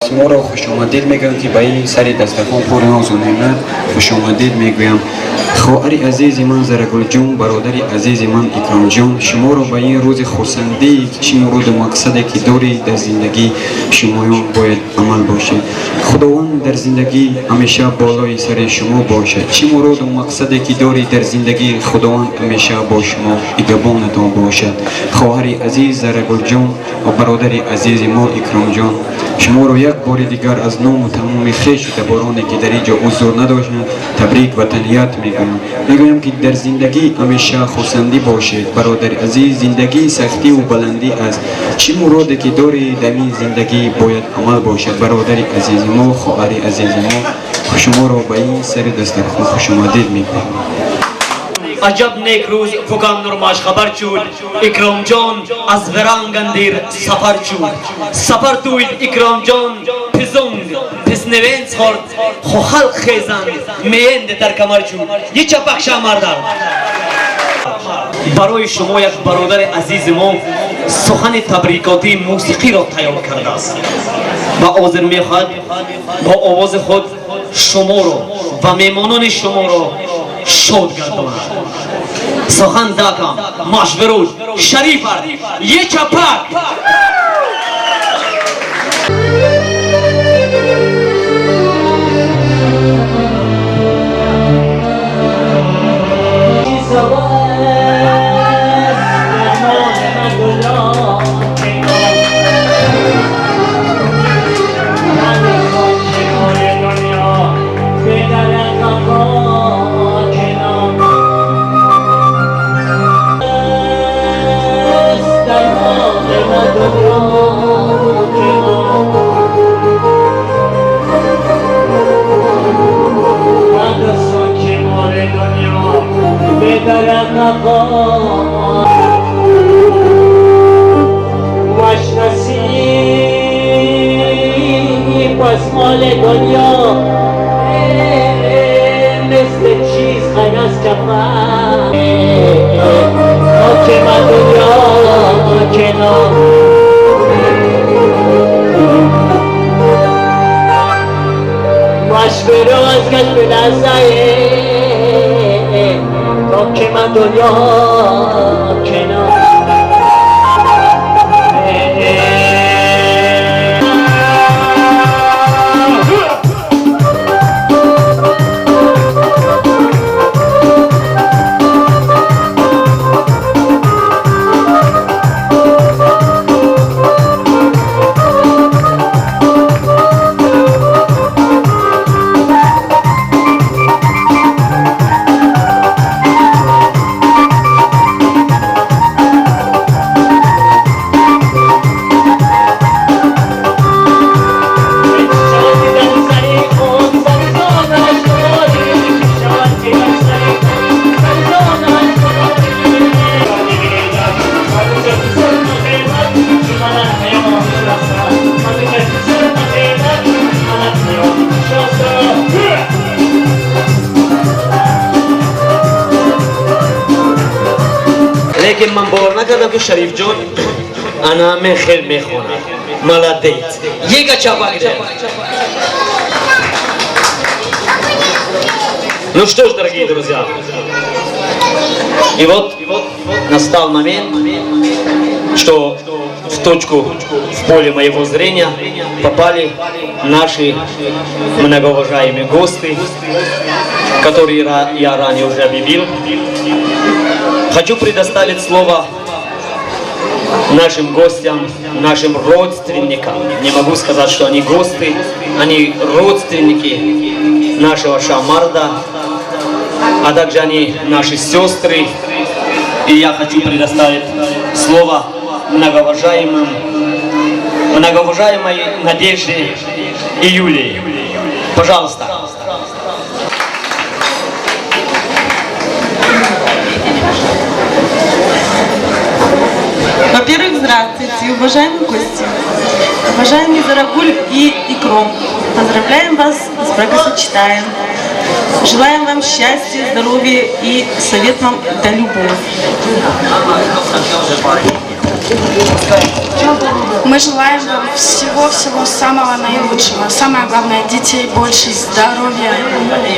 ما را خوش آمدید میگم که به این سری دسترخوان پر ناز و نعمت خوش آمدید میگویم. خواهر عزیز من زرگل جون، برادر عزیز من اکرام جون، شما را به این روز خرسندی چه مراد و مقصدی که داری در زندگی شمایان باید عمل باشد. خداوند در زندگی همیشه بالای سر شما باشد. چه مراد و مقصدی که داری در زندگی خداوند همیشه با شما نگهبانتان باشد. خواهر عزیز زرگل جون و برادر عزیز ما اکرام جون، شما را یک بار دیگر از نام و تمام خویش و تبارانی که در اینجا حضور نداشتند تبریک و تهنیت میگویم که در زندگی همیشه خرسندی باشید. برادر عزیز، زندگی سختی و بلندی است. چه مرادی که داری در این زندگی باید عمل باشد. برادر عزیز ما، خواهر عزیز ما، شما را به این سر دسترخوان خوش آمدید میگویم. عجب نیک روز فکام نرماش خبر چود اکرام جان از ورانگندیر سفر چود سفر توید اکرام جان پزنگ پس نوینس خورد خو خلق خیزن میند در کمر چود یه چپک شامردار برای شما یک برادر عزیز ما سخن تبریکاتی موسیقی را تیار کرده است و حاضر میخواد با آواز خود شما را و میمانان شما را شاد گرداند. سخن داکم مشورود شریف یه چپک مال دنیا مثل چیز خلاص کفن که من دنیا کنار مشورو از کش به لحظه که من دنیا کنار لیکن من باور نکردم که شریف جان انام خیلی میخونه молодец یک چپک ده. Ну что ж, дорогие друзья, и вот настал момент, что в точку в поле моего зрения попали наши многоуважаемые гости, которые я ранее уже объявил. Хочу предоставить слово нашим гостям, нашим родственникам. Не могу сказать, что они гости, они родственники нашего Шамарда, а также они наши сестры. И я хочу предоставить слово многоуважаемой Надежде и Юлии. Пожалуйста. Во-первых, здравствуйте, уважаемые гости, уважаемый Зарагуль и Икром. Поздравляем вас с бракосочетанием. Желаем вам счастья, здоровья и совет вам да любовь. Мы желаем вам всего-всего самого наилучшего. Самое главное, детей больше, здоровья,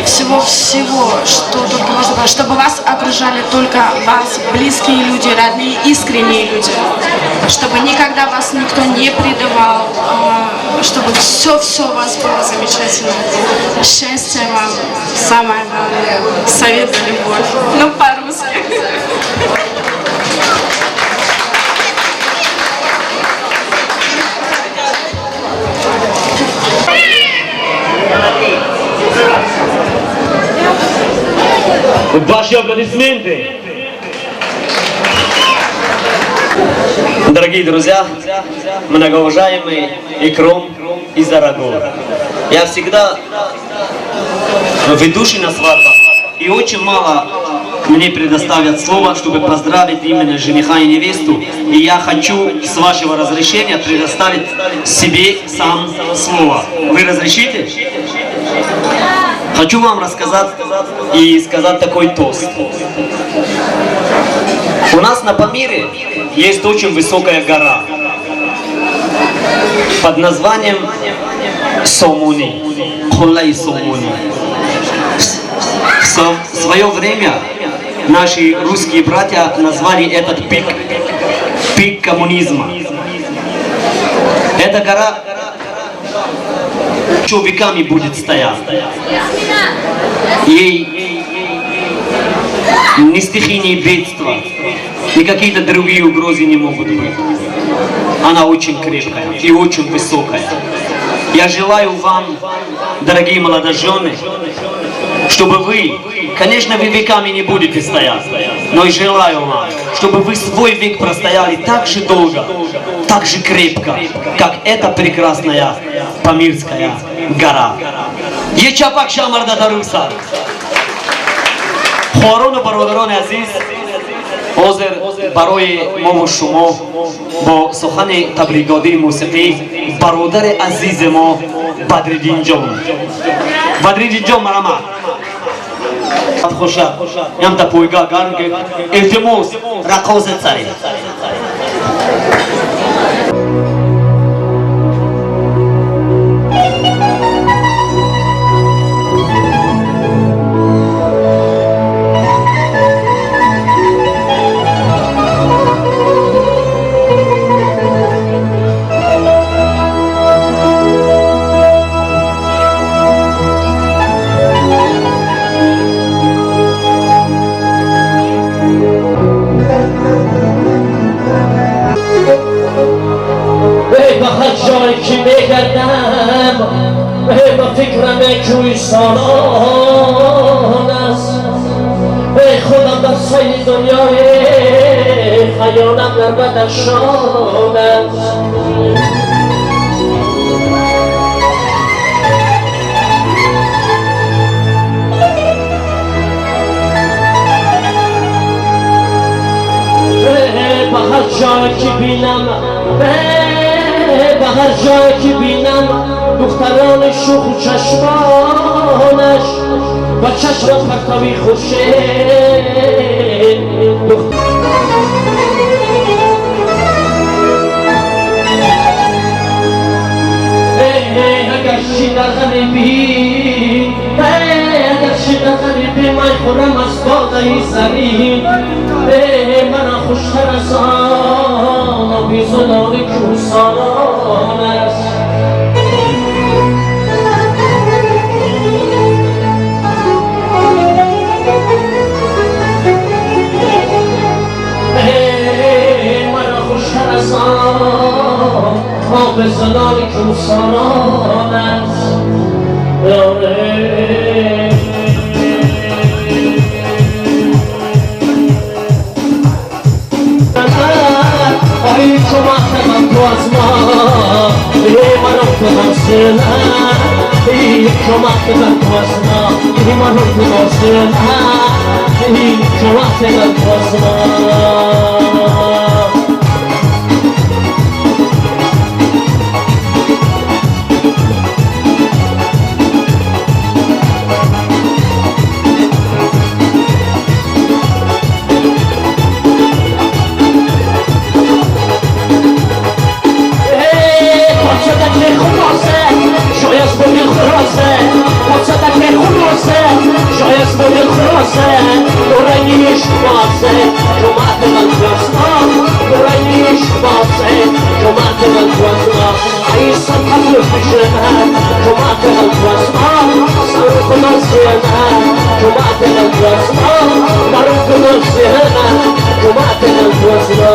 всего-всего, что только можно было. Чтобы вас окружали только вас, близкие люди, родные, искренние люди. Чтобы никогда вас никто не предавал. Чтобы все у вас было замечательно. Счастья вам, самое главное. Совет за любовь. Ну, по-русски. Ваши аплодисменты. Дорогие друзья, многоуважаемый Икром и Зарагул, я всегда ведущий на свадьбах, и очень мало мне предоставят слово, чтобы поздравить именно жениха и невесту, и я хочу, с вашего разрешения, предоставить себе сам слово. Вы разрешите? Хочу вам рассказать и сказать такой тост. У нас на Памире есть очень высокая гора под названием Сомуни. Холлай Сомуни. В свое время наши русские братья назвали этот пик коммунизма. Эта гора еще веками будет стоять. Ей ни стихийные бедства, ни какие-то другие угрозы не могут быть. Она очень крепкая и очень высокая. Я желаю вам, дорогие молодожены, чтобы вы, конечно, вы веками не будете стоять, но и желаю вам, чтобы вы свой век простояли так же долго, так же крепко, как эта прекрасная Памирская гора. Ечапак Шамарда Тарусар. Хорон бародарон азиз, озер барои мо шумо бо сухани табригоди мусиқи бародар азиз мо Бадриддин ҷон. Бадриддин ҷон марама. Хоша, ям та пойга гарге, илтимос рақозе цари. با فکرم کوی سالان است ای خدا در سایه دنیای خیالم در بدشان است به هر جایی که بینم به هر جایی که بینم دختران شوخ و چشمانش با چشم پرتابی خورشید اگر شیدر غریبی اگر شیدر غریبی من خورم از باده زمین من خوشتر از آن بی زنان کوسان است به زنان کوسان است آیی تو محتمم تو از ما منو تو حسنه ای تو محتمم تو از ما منو تو حسنه ای تو محتمم تو از ما شباسه جمعت من توسنا برای شباسه جمعت من توسنا ای سبب الحجرنا جمعت من توسنا سرق نسينا جمعت من توسنا مرق نسينا جمعت من توسنا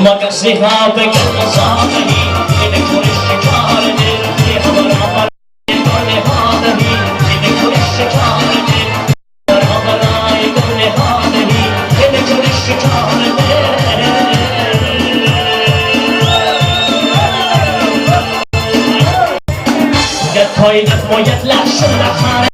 کسی ها بگن نزادهی این کل شکار دل یه همراه گونه ها دهی این کل شکار دل برای گونه ها دهی این کل شکار دل گه پایدت باید لحشن نخاره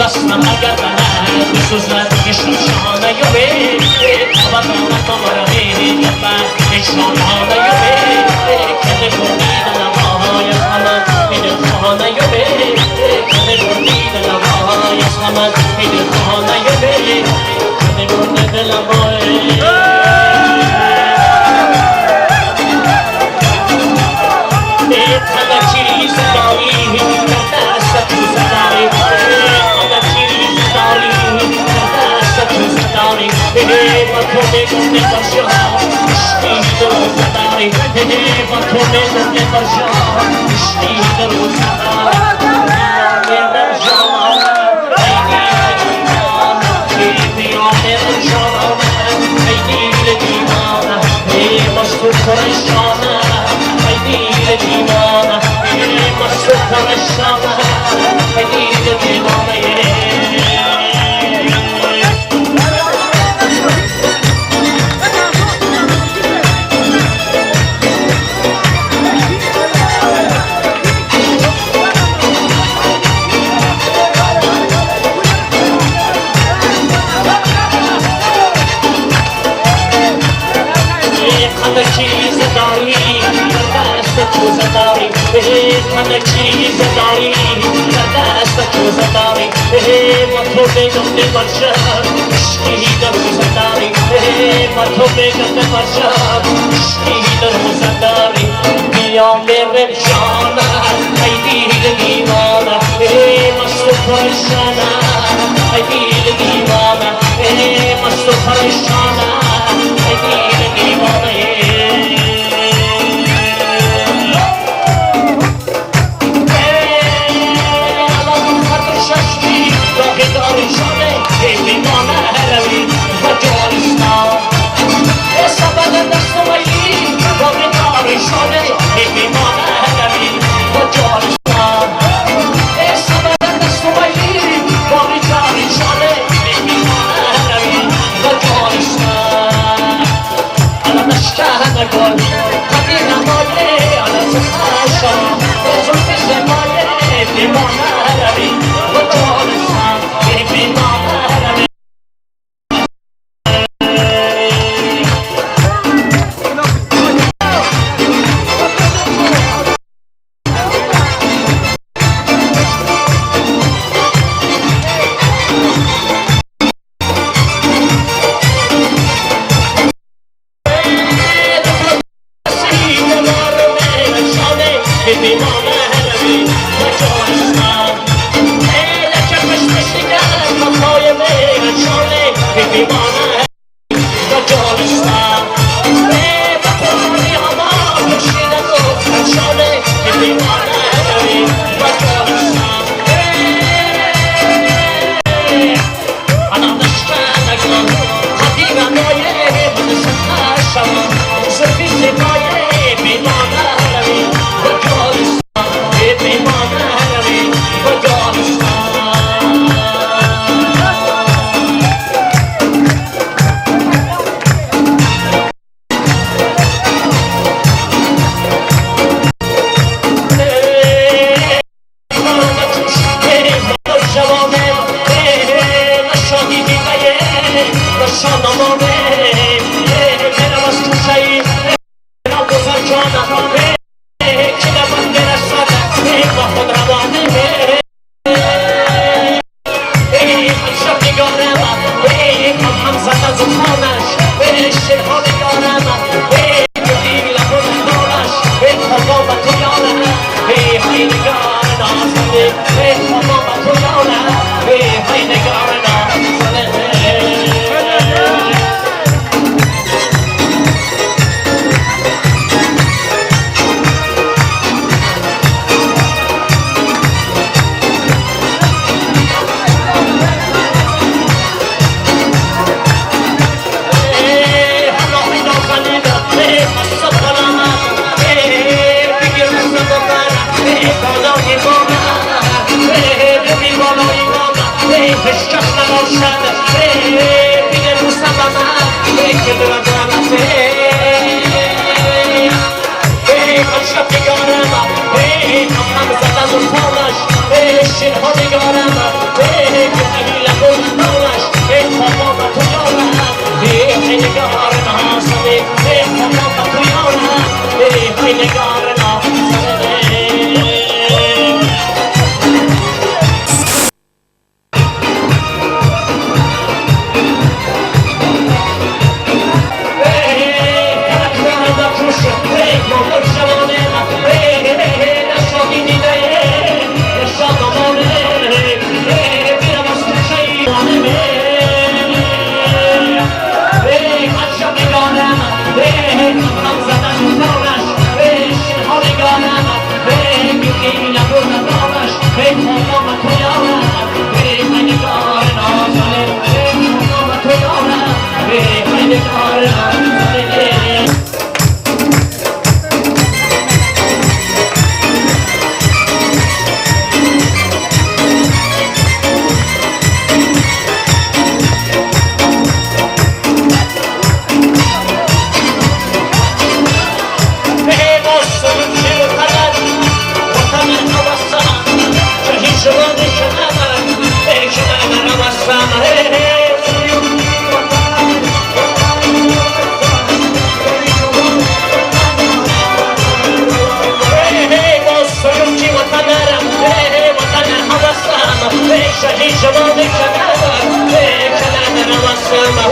That's not my God. سوزد عشق شانه یا به آبادان کامرا میری گفتن شانه یا به کده بردید لبای خمد میده خانه یا به کده بردید لبای خمد میده خانه یا به کده بردید لبای Hey,